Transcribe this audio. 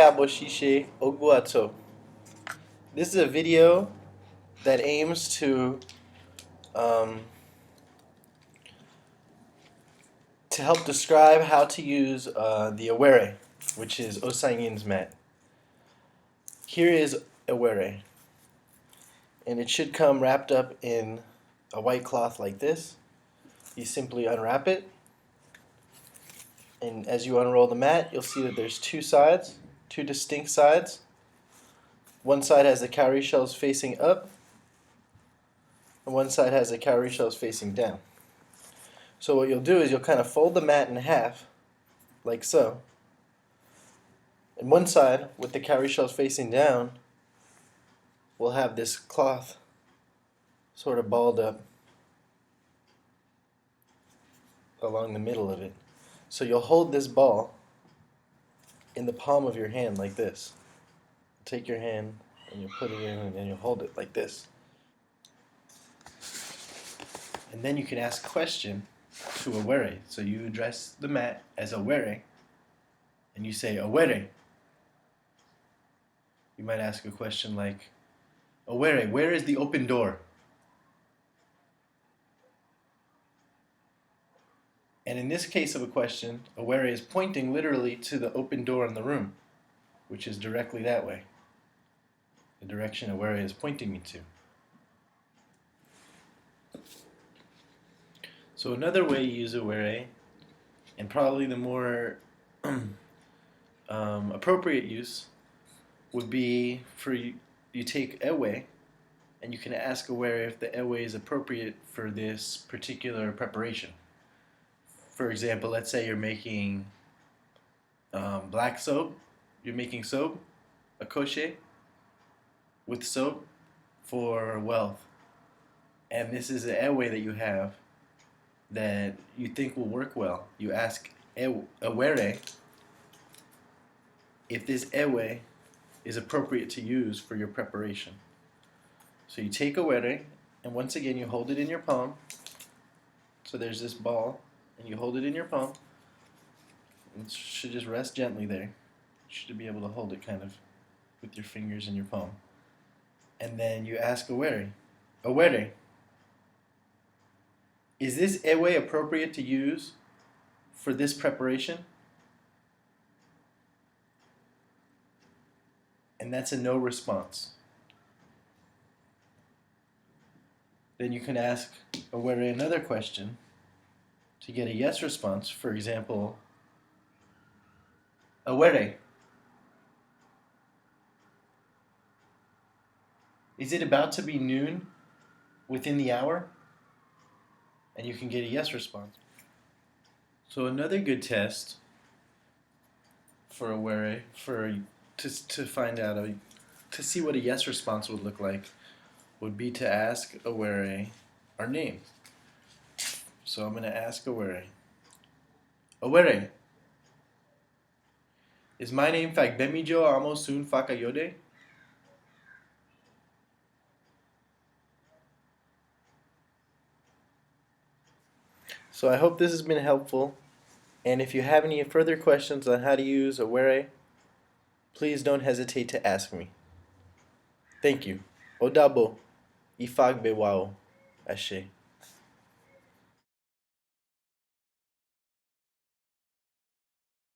aboshishe ogbuato. This is a video that aims to help describe how to use the Ewere, which is Osanyin's mat. Here is Ewere, and it should come wrapped up in a white cloth like this. You simply unwrap it, and as you unroll the mat, you'll see that there's two sides, two distinct sides. One side has the cowrie shells facing up, and one side has the cowrie shells facing down. So what you'll do is you'll kind of fold the mat in half, like so. And one side, with the cowrie shells facing down, will have this cloth sort of balled up along the middle of it. So you'll hold this ball in the palm of your hand like this. Take your hand and you put it in and then you'll hold it like this. And then you can ask a question to Ewere. So you address the mat as Ewere and you say, Ewere. You might ask a question like, Ewere, where is the open door? And in this case of a question, Ewere is pointing literally to the open door in the room, which is directly that way. The direction Ewere is pointing me to. So another way you use Ewere, and probably the more appropriate use, would be for you take Ewe, and you can ask Ewere if the Ewe is appropriate for this particular preparation. For example, let's say you're making black soap. You're making soap, a koshe, with soap for wealth. And this is an Ewe that you have that you think will work well. You ask Ewere if this Ewe is appropriate to use for your preparation. So you take Ewere, and once again you hold it in your palm. So there's this ball, and you hold it in your palm. It should just rest gently there. You should be able to hold it kind of with your fingers in your palm. And then you ask Ewere, Ewere, is this Ewe appropriate to use for this preparation? And that's a no response. Then you can ask Ewere another question to get a yes response. For example, Ewere, is it about to be noon within the hour? And you can get a yes response. So another good test for Ewere, to find out, to see what a yes response would look like, would be to ask Ewere our name. So I'm going to ask Ewere, Ewere, is my name Fagbemijo Amosun Fakayode? So I hope this has been helpful, and if you have any further questions on how to use Ewere, please don't hesitate to ask me. Thank you. Odabo, Fagbemijo, Ashe.